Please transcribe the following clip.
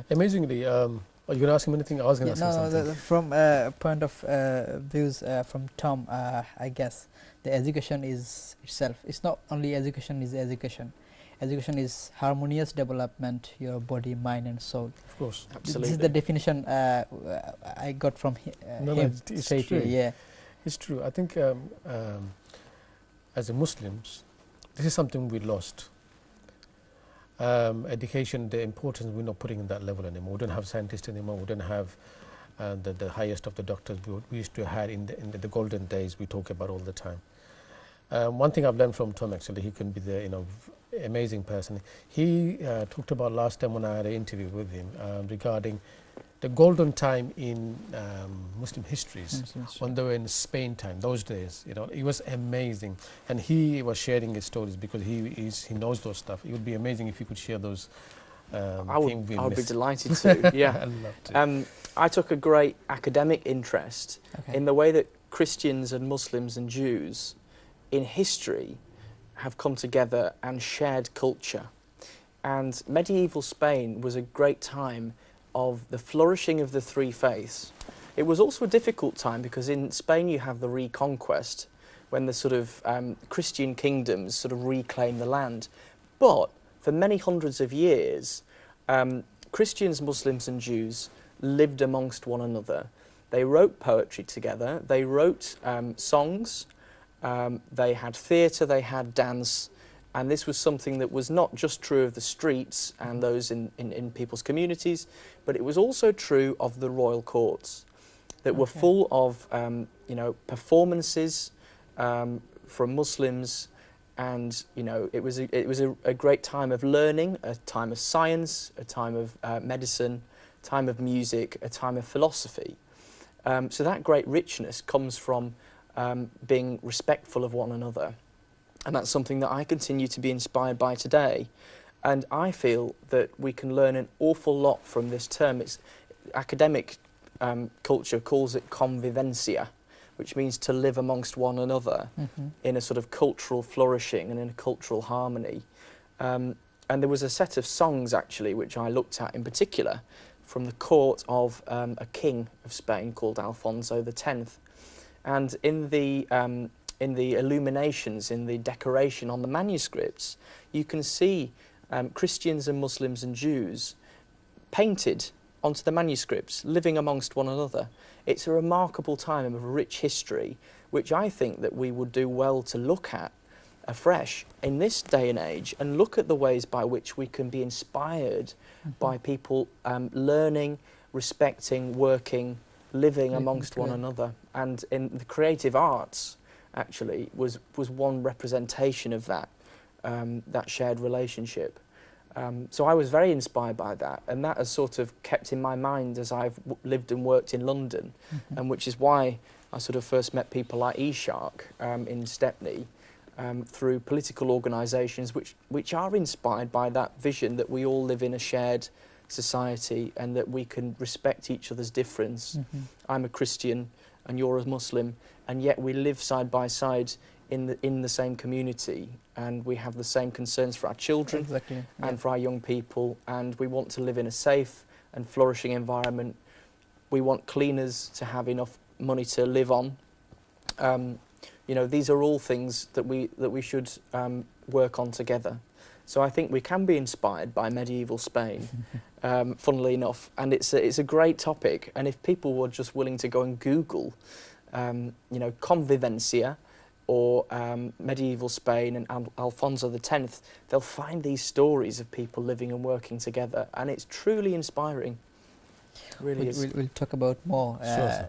Amazingly, are you going to ask him anything? I was going Yeah, to ask him no, something. from point of views from Tom, I guess the education is itself. It's not only education is education. Education is harmonious development, your body, mind, and soul. Of course. This is the definition I got from No, him it's straight true. away. Yeah. It's true. I think as a Muslims, this is something we lost. Education, the importance we're not putting in that level anymore. We don't have scientists anymore. We don't have the highest of the doctors we used to have in the golden days we talk about all the time. One thing I've learned from Tom, actually, he can be the amazing person. He talked about last time when I had an interview with him regarding the golden time in Muslim histories when they were in Spain time, those days. It was amazing, and he was sharing his stories because he knows those stuff. It would be amazing if you could share those. I would be delighted to. Yeah, I'd love to. I took a great academic interest in the way that Christians and Muslims and Jews in history have come together and shared culture. And medieval Spain was a great time of the flourishing of the three faiths. It was also a difficult time because in Spain you have the Reconquest, when the sort of Christian kingdoms sort of reclaim the land. But for many hundreds of years, Christians, Muslims and Jews lived amongst one another. They wrote poetry together, they wrote songs, they had theatre, they had dance, and this was something that was not just true of the streets and those in people's communities, but it was also true of the royal courts that were full of performances from Muslims, and it was a great time of learning, a time of science, a time of medicine, a time of music, a time of philosophy. So that great richness comes from being respectful of one another. And that's something that I continue to be inspired by today. And I feel that we can learn an awful lot from this term. It's academic culture calls it convivencia, which means to live amongst one another in a sort of cultural flourishing and in a cultural harmony. And there was a set of songs, actually, which I looked at in particular from the court of a king of Spain called Alfonso X. And in the illuminations, in the decoration on the manuscripts, you can see Christians and Muslims and Jews painted onto the manuscripts, living amongst one another. It's a remarkable time of rich history, which I think that we would do well to look at afresh in this day and age, and look at the ways by which we can be inspired by people learning, respecting, working, living amongst one another. And in the creative arts, actually, was one representation of that, that shared relationship. So I was very inspired by that, and that has sort of kept in my mind as I've lived and worked in London, and which is why I sort of first met people like eShark in Stepney, through political organisations which are inspired by that vision that we all live in a shared society and that we can respect each other's difference. I'm a Christian and you're a Muslim, and yet we live side by side in the same community, and we have the same concerns for our children and for our young people, and we want to live in a safe and flourishing environment. We want cleaners to have enough money to live on. These are all things that we should work on together. So I think we can be inspired by medieval Spain, funnily enough, and it's a great topic. And if people were just willing to go and Google, convivencia, or medieval Spain and Alfonso X, they'll find these stories of people living and working together, and it's truly inspiring. It really is. We'll talk about more. Sure.